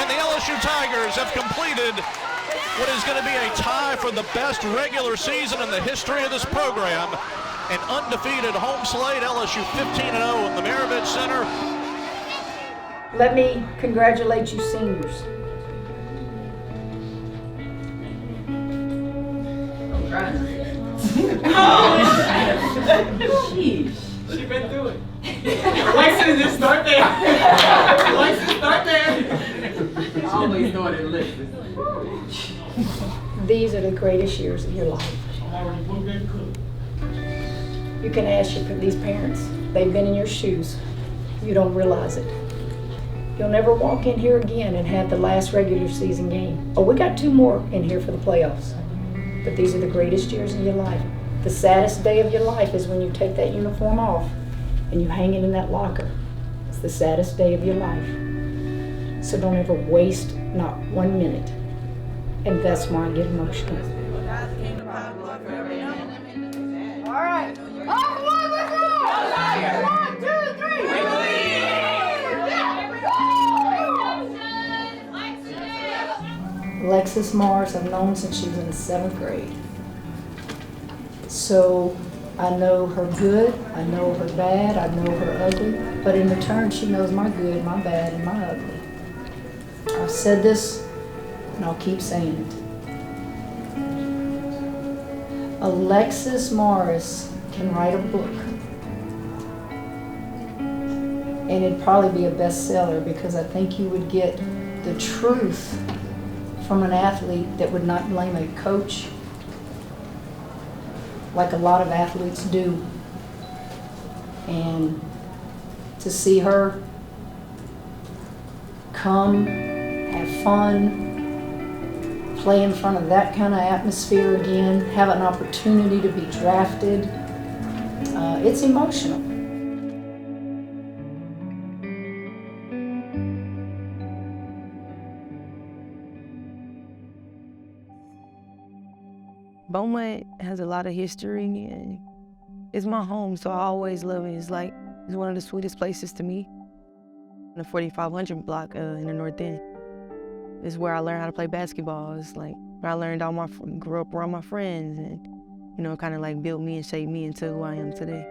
and the LSU Tigers have completed what is going to be a tie for the best regular season in the history of this program. An undefeated home slate, LSU 15-0 in the Maravich Center. Let me congratulate you seniors. I'm trying to. Sheesh. She been through it. Alexis, just start there. Alexis, start there. I always thought it Alexis. These are the greatest years of your life. You can ask these parents. They've been in your shoes. You don't realize it. You'll never walk in here again and have the last regular season game. Oh, we got 2 more in here for the playoffs. But these are the greatest years of your life. The saddest day of your life is when you take that uniform off and you hang it in that locker. It's the saddest day of your life. So don't ever waste not 1 minute. And that's why I get emotional. All right. All the way, let's go! 1, 2, 3. Alexis Morris, I've known since she was in the 7th grade. So I know her good, I know her bad, I know her ugly, but in return she knows my good, my bad, and my ugly. I've said this, and I'll keep saying it. Alexis Morris can write a book, and it'd probably be a bestseller because I think you would get the truth from an athlete that would not blame a coach like a lot of athletes do. And to see her come, have fun, play in front of that kind of atmosphere again, have an opportunity to be drafted, it's emotional. Beaumont has a lot of history, and it's my home, so I always love it. It's one of the sweetest places to me. The 4500 block in the North End is where I learned how to play basketball. It's like where I learned grew up around my friends, and kind of like built me and shaped me into who I am today.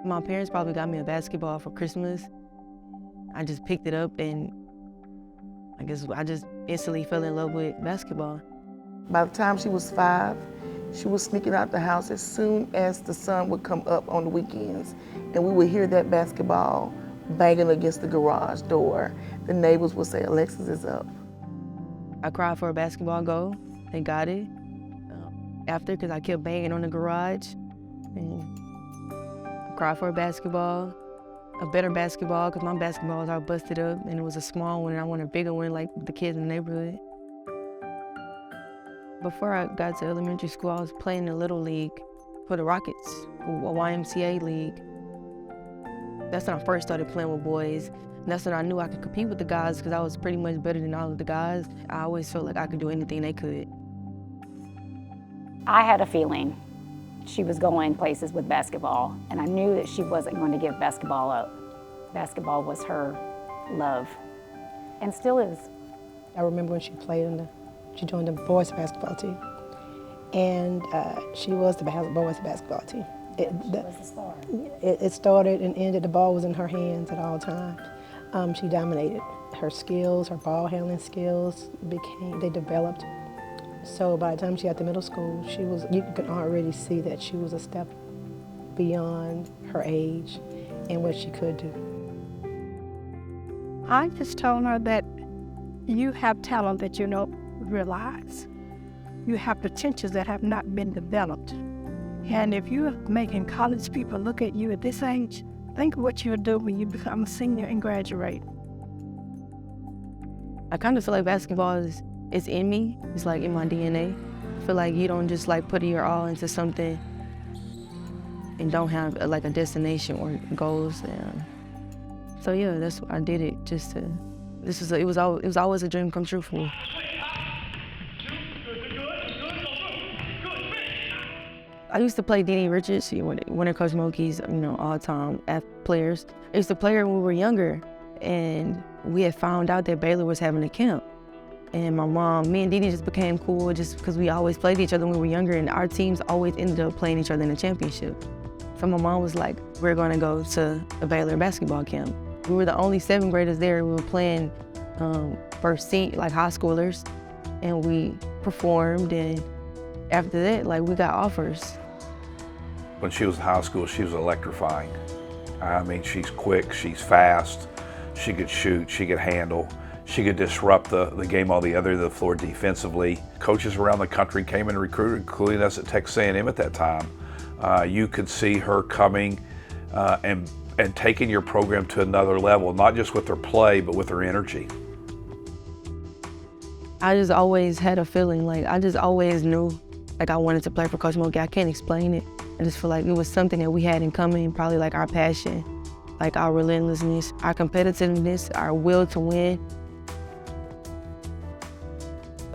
My parents probably got me a basketball for Christmas. I just picked it up, and I guess I just instantly fell in love with basketball. By the time she was 5, she was sneaking out the house as soon as the sun would come up on the weekends, and we would hear that basketball banging against the garage door. The neighbors would say, "Alexis is up." I cried for a basketball goal. They got it after because I kept banging on the garage. And I cried for a basketball, a better basketball, because my basketballs are busted up, and it was a small one, and I wanted a bigger one like the kids in the neighborhood. Before I got to elementary school, I was playing in the Little League for the Rockets, a YMCA league. That's when I first started playing with boys. And that's when I knew I could compete with the guys because I was pretty much better than all of the guys. I always felt like I could do anything they could. I had a feeling she was going places with basketball, and I knew that she wasn't going to give basketball up. Basketball was her love, and still is. I remember when she joined the boys basketball team, and she was the boys basketball team. She was the star. It started and ended. The ball was in her hands at all times. She dominated. Her skills, her ball handling skills they developed. So by the time she got to middle school, you could already see that she was a step beyond her age and what she could do. I just told her that you have talent that you don't realize. You have potentials that have not been developed. And if you're making college people look at you at this age, think of what you'll do when you become a senior and graduate. I kind of feel like basketball is in me. It's like in my DNA. I feel like you don't just like put your all into something and don't have a destination or goals. So yeah, that's why I did it. It was always a dream come true for me. I used to play Denny Richards, one of Coach Mulkey's, all-time players. I used to play her when we were younger, and we had found out that Baylor was having a camp. And my mom, me and Dee Dee just became cool just because we always played each other when we were younger, and our teams always ended up playing each other in the championship. So my mom was like, we're gonna go to a Baylor basketball camp. We were the only 7th graders there. We were playing first seat, like high schoolers, and we performed, and after that, like, we got offers. When she was in high school, she was electrifying. I mean, she's quick, she's fast, she could shoot, she could handle. She could disrupt the game on the other end of the floor defensively. Coaches around the country came and recruited, including us at Texas A&M at that time. You could see her coming and taking your program to another level, not just with her play, but with her energy. I just always had a feeling, like, I just always knew, like, I wanted to play for Coach Mulkey. I can't explain it. I just feel like it was something that we had in common, probably like our passion, like our relentlessness, our competitiveness, our will to win.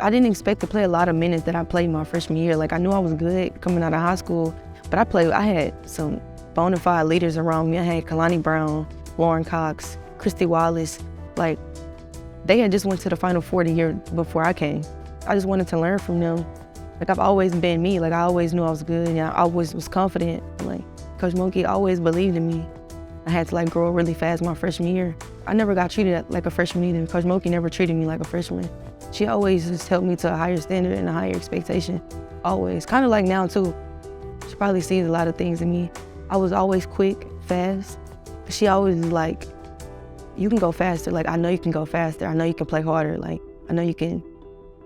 I didn't expect to play a lot of minutes that I played my freshman year. Like, I knew I was good coming out of high school, but I had some bona fide leaders around me. I had Kalani Brown, Lauren Cox, Christy Wallace. Like, they had just went to the Final Four the year before I came. I just wanted to learn from them. Like, I've always been me. Like, I always knew I was good, and I always was confident. Like, Coach Mulkey always believed in me. I had to, like, grow up really fast my freshman year. I never got treated like a freshman either. Coach Mulkey never treated me like a freshman. She always just held me to a higher standard and a higher expectation, always. Kind of like now, too. She probably sees a lot of things in me. I was always quick, fast. She always was like, you can go faster. Like, I know you can go faster. I know you can play harder. Like, I know you can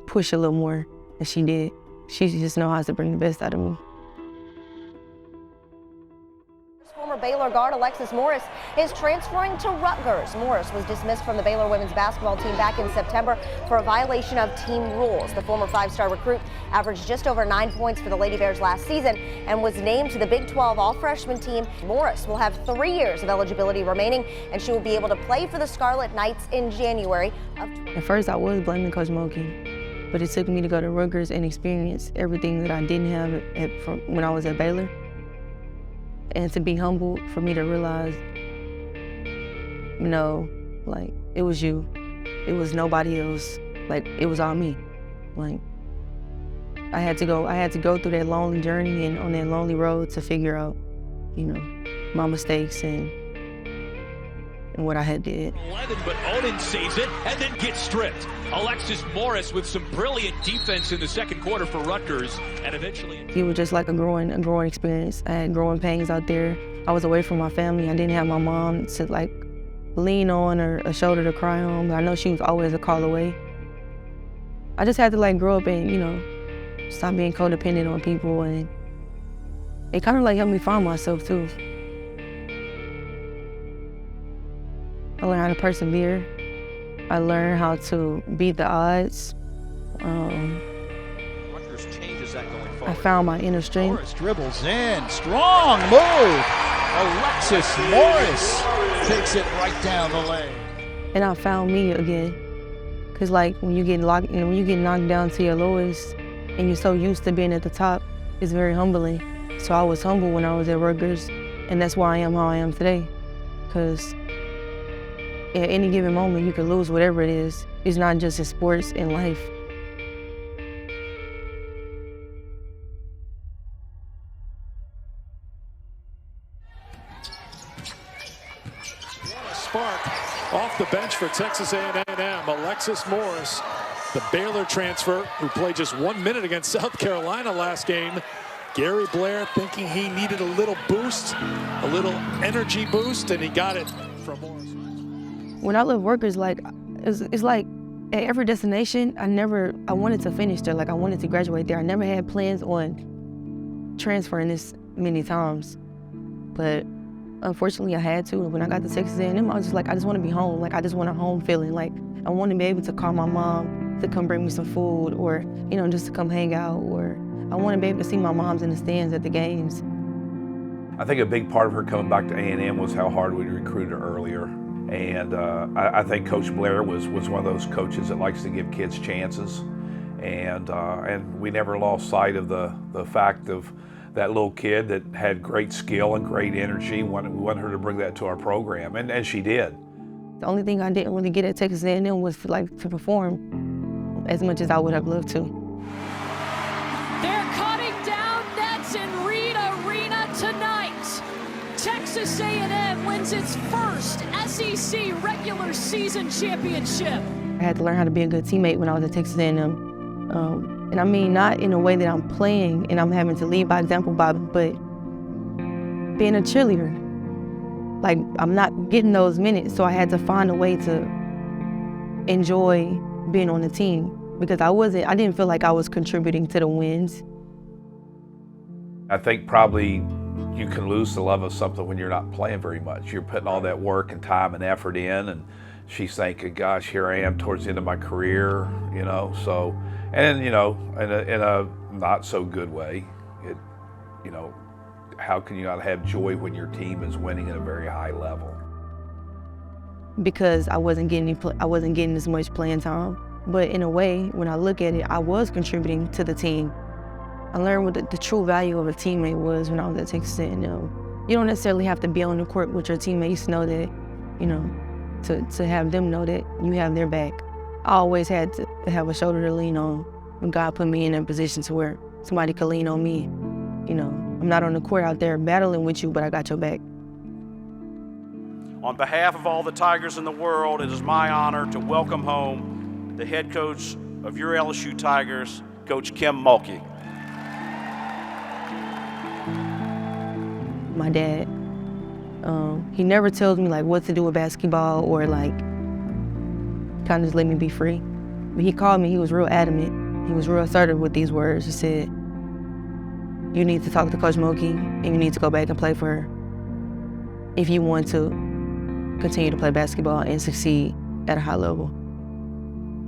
push a little more. And she did. She just knows how to bring the best out of me. Former Baylor guard Alexis Morris is transferring to Rutgers. Morris was dismissed from the Baylor women's basketball team back in September for a violation of team rules. The former 5-star recruit averaged just over 9 points for the Lady Bears last season and was named to the Big 12 all-freshman team. Morris will have 3 years of eligibility remaining, and she will be able to play for the Scarlet Knights in January. At first, I was blaming Coach Mulkey, but it took me to go to Rutgers and experience everything that I didn't have from when I was at Baylor. And to be humbled, for me to realize, you know, like, it was you. It was nobody else. Like, it was all me. Like, I had to go through that lonely journey and on that lonely road to figure out, you know, my mistakes and what I had did. 11, but Odin sees it and then gets stripped. Alexis Morris with some brilliant defense in the second quarter for Rutgers, and eventually it was just like a growing experience. I had growing pains out there. I was away from my family. I didn't have my mom to, like, lean on or a shoulder to cry on, but I know she was always a call away. I just had to, like, grow up and, you know, stop being codependent on people, and it kind of, like, helped me find myself too. I learned how to persevere. I learned how to beat the odds. Rutgers changes that going forward. I found my inner strength. Morris dribbles in, strong move. Alexis Morris takes it right down the lane. And I found me again. Cause, like, when you get knocked down to your lowest and you're so used to being at the top, it's very humbling. So I was humble when I was at Rutgers, and that's why I am how I am today. Cause at any given moment, you can lose whatever it is. It's not just in sports, in life. What a spark off the bench for Texas A&M. Alexis Morris, the Baylor transfer, who played just 1 minute against South Carolina last game. Gary Blair thinking he needed a little boost, a little energy boost, and he got it from Morris. When I left Rutgers, like, it's like at every destination, I wanted to finish there. Like, I wanted to graduate there. I never had plans on transferring this many times. But unfortunately, I had to. When I got to Texas A&M, I was just like, I just want to be home. Like, I just want a home feeling. Like, I want to be able to call my mom to come bring me some food, or, you know, just to come hang out, or I want to be able to see my moms in the stands at the games. I think a big part of her coming back to A&M was how hard we recruited her earlier. And I think Coach Blair was one of those coaches that likes to give kids chances. And we never lost sight of the fact of that little kid that had great skill and great energy. We wanted her to bring that to our program, and she did. The only thing I didn't really get at Texas A&M was to perform as much as I would have loved to. They're cutting down nets in Reed Arena tonight. Texas A&M wins its first SEC regular season championship. I had to learn how to be a good teammate when I was at Texas A&M. And I mean, not in a way that I'm playing and I'm having to lead by example, but being a cheerleader. Like, I'm not getting those minutes, so I had to find a way to enjoy being on the team because I didn't feel like I was contributing to the wins. I think probably you can lose the love of something when you're not playing very much. You're putting all that work and time and effort in, and she's thinking, gosh, here I am towards the end of my career, you know, so, and, you know, in a not so good way, you know, how can you not have joy when your team is winning at a very high level? Because I wasn't getting as much playing time, but in a way, when I look at it, I was contributing to the team. I learned what the true value of a teammate was when I was at Texas A&M. You don't necessarily have to be on the court with your teammates to know that, you know, to have them know that you have their back. I always had to have a shoulder to lean on when God put me in a position to where somebody could lean on me. You know, I'm not on the court out there battling with you, but I got your back. On behalf of all the Tigers in the world, it is my honor to welcome home the head coach of your LSU Tigers, Coach Kim Mulkey. My dad, he never tells me like what to do with basketball or like kind of just let me be free. But he called me, he was real adamant. He was real assertive with these words. He said, you need to talk to Coach Mulkey and you need to go back and play for her if you want to continue to play basketball and succeed at a high level.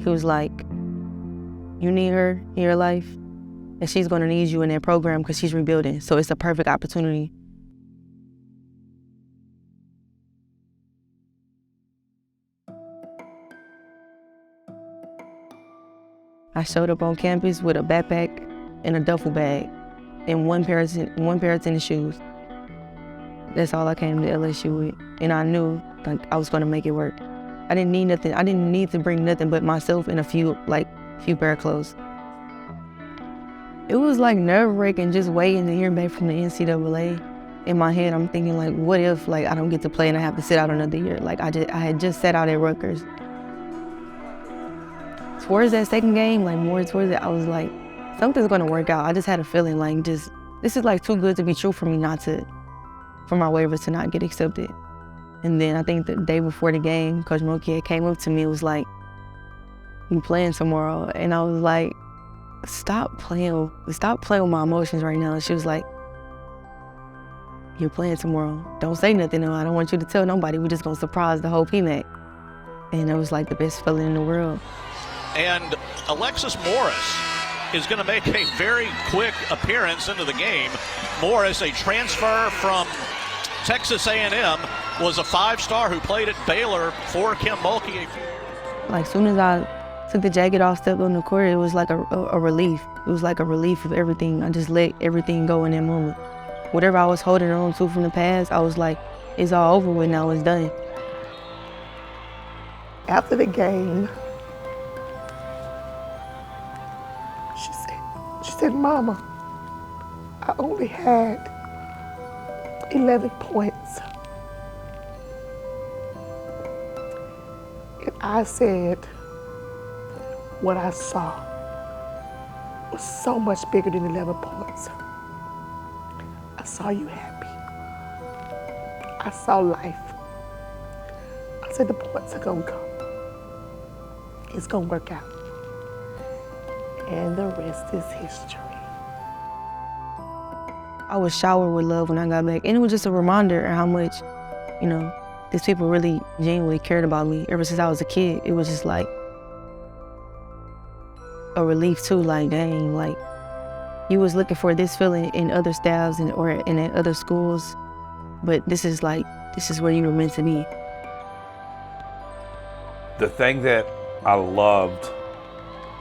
He was like, you need her in your life and she's gonna need you in that program because she's rebuilding. So it's a perfect opportunity. I showed up on campus with a backpack and a duffel bag and one pair of tennis shoes. That's all I came to LSU with. And I knew like I was gonna make it work. I didn't need nothing. I didn't need to bring nothing but myself and a few pair of clothes. It was like nerve-wracking just waiting to hear back from the NCAA. In my head, I'm thinking like, what if like I don't get to play and I have to sit out another year? Like I had just sat out at Rutgers. Towards that second game, like more towards it, I was like, something's gonna work out. I just had a feeling like this is like too good to be true for me for my waivers to not get accepted. And then I think the day before the game, Coach Mulkey came up to me and was like, you playing tomorrow? And I was like, stop playing with my emotions right now. And she was like, you're playing tomorrow. Don't say nothing though. I don't want you to tell nobody. We're just gonna surprise the whole PMAC. And it was like the best feeling in the world. And Alexis Morris is going to make a very quick appearance into the game. Morris, a transfer from Texas A&M, was a five-star who played at Baylor for Kim Mulkey. Like, soon as I took the jacket off, stepped on the court, it was like a relief. It was like a relief of everything. I just let everything go in that moment. Whatever I was holding on to from the past, I was like, it's all over with now, it's done. After the game, she said, Mama, I only had 11 points. And I said, what I saw was so much bigger than 11 points. I saw you happy. I saw life. I said, the points are gonna come. It's gonna work out. And the rest is history. I was showered with love when I got back. And it was just a reminder of how much, you know, these people really genuinely cared about me ever since I was a kid. It was just like a relief too, like, dang, like, you was looking for this feeling in other staffs or in other schools, but this is where you were meant to be. The thing that I loved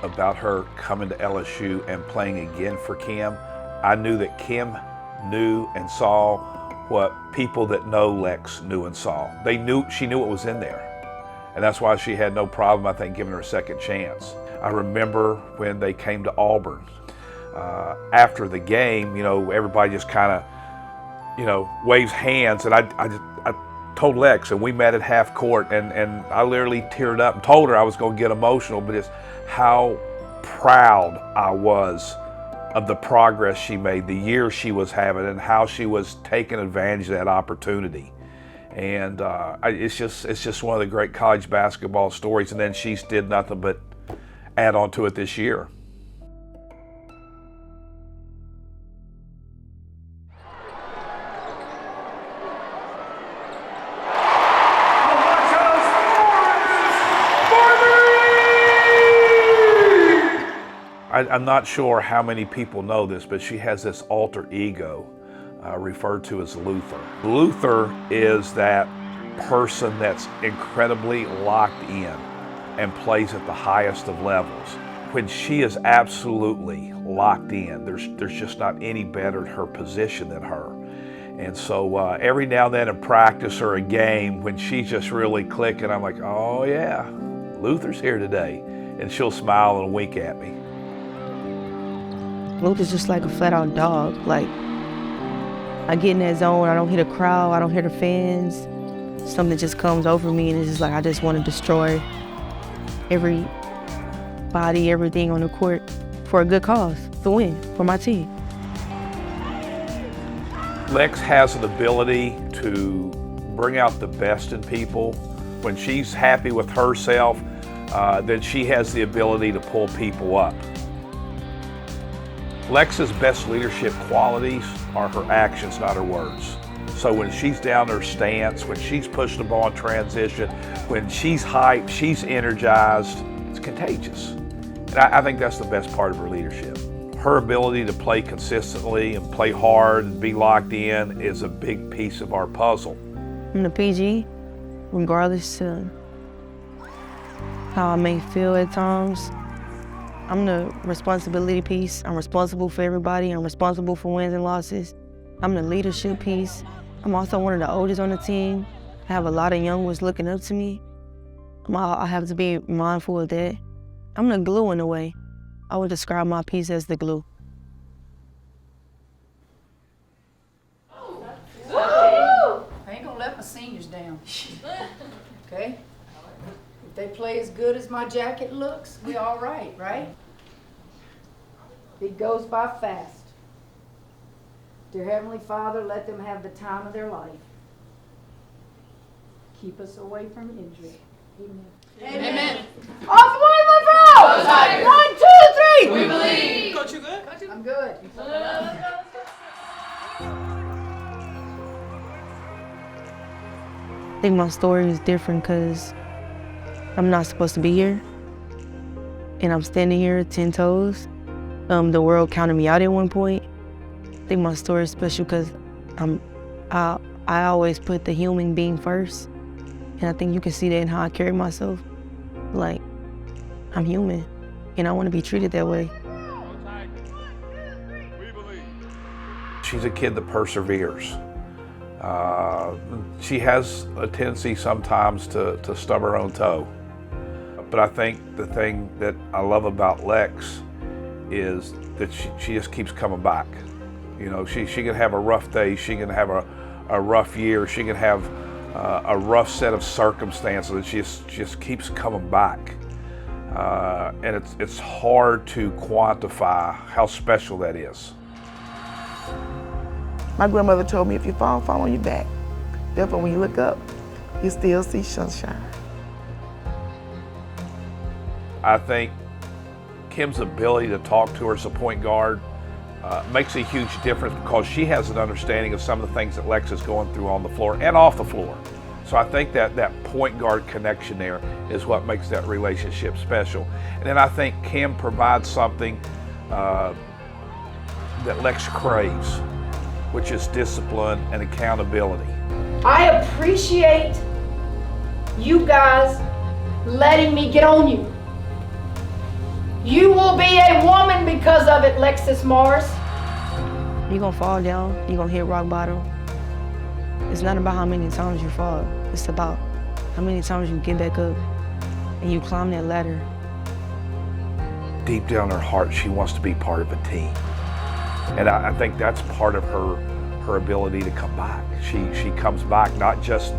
about her coming to LSU and playing again for Kim, I knew that Kim knew and saw what people that know Lex knew and saw. She knew what was in there. And that's why she had no problem, I think, giving her a second chance. I remember when they came to Auburn. After the game, you know, everybody just kind of, you know, waves hands, and I told Lex, and we met at half court, and I literally teared up and told her I was going to get emotional, but it's how proud I was of the progress she made, the year she was having, and how she was taking advantage of that opportunity. And it's just one of the great college basketball stories, and then she's did nothing but add on to it this year. I'm not sure how many people know this, but she has this alter ego referred to as Luther. Luther is that person that's incredibly locked in and plays at the highest of levels. When she is absolutely locked in, there's just not any better at her position than her. And so every now and then in practice or a game, when she's just really clicking, I'm like, oh yeah, Luther's here today. And she'll smile and wink at me. Luther's just like a flat out dog. Like, I get in that zone, I don't hear the crowd, I don't hear the fans. Something just comes over me and it's just like, I just want to destroy everybody, everything on the court for a good cause, to win, for my team. Lex has an ability to bring out the best in people. When she's happy with herself, then she has the ability to pull people up. Lex's best leadership qualities are her actions, not her words. So when she's down her stance, when she's pushing the ball in transition, when she's hyped, she's energized, it's contagious. And I think that's the best part of her leadership. Her ability to play consistently and play hard and be locked in is a big piece of our puzzle. I'm the PG, regardless of how I may feel at times. I'm the responsibility piece. I'm responsible for everybody. I'm responsible for wins and losses. I'm the leadership piece. I'm also one of the oldest on the team. I have a lot of young ones looking up to me. I have to be mindful of that. I'm the glue in a way. I would describe my piece as the glue. I ain't gonna let my seniors down. Okay? If they play as good as my jacket looks, we all right, right? It goes by fast. Dear Heavenly Father, let them have the time of their life. Keep us away from injury. Amen. Amen. Off one, my bro! 1, 2, 3! We believe. Coach, you good? I'm good. I think my story is different because I'm not supposed to be here. And I'm standing here 10 toes. The world counted me out at one point. I think my story is special because I always put the human being first. And I think you can see that in how I carry myself. Like, I'm human, and I want to be treated that way. She's a kid that perseveres. She has a tendency sometimes to stub her own toe. But I think the thing that I love about Lex is that she just keeps coming back. You know, she can have a rough day, she can have a rough year, she can have a rough set of circumstances, and she just keeps coming back. And it's hard to quantify how special that is. My grandmother told me if you fall on your back. Therefore, when you look up, you still see sunshine. I think Kim's ability to talk to her as a point guard makes a huge difference because she has an understanding of some of the things that Lex is going through on the floor and off the floor. So I think that point guard connection there is what makes that relationship special. And then I think Kim provides something that Lex craves, which is discipline and accountability. I appreciate you guys letting me get on you. You will be a woman because of it, Alexis Morris. You're gonna fall down, you're gonna hit rock bottom. It's not about how many times you fall, it's about how many times you get back up and you climb that ladder. Deep down in her heart, she wants to be part of a team. And I think that's part of her ability to come back. She comes back not just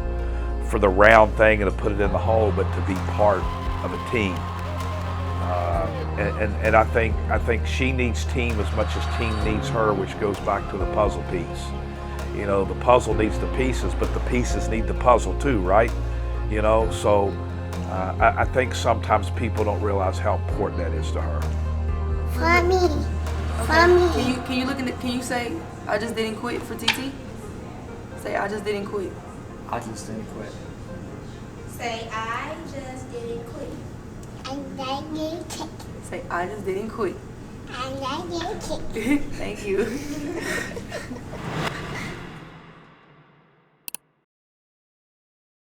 for the round thing and to put it in the hole, but to be part of a team. And I think she needs team as much as team needs her, which goes back to the puzzle piece. You know, the puzzle needs the pieces, but the pieces need the puzzle too, right? You know, so I think sometimes people don't realize how important that is to her. For me. For me. Can you look in the, can you say, I just didn't quit for TT? Say, I just didn't quit. I just didn't quit. Say, I just didn't quit. And I didn't quit. Say, I just didn't quit. And I didn't quit. Thank you.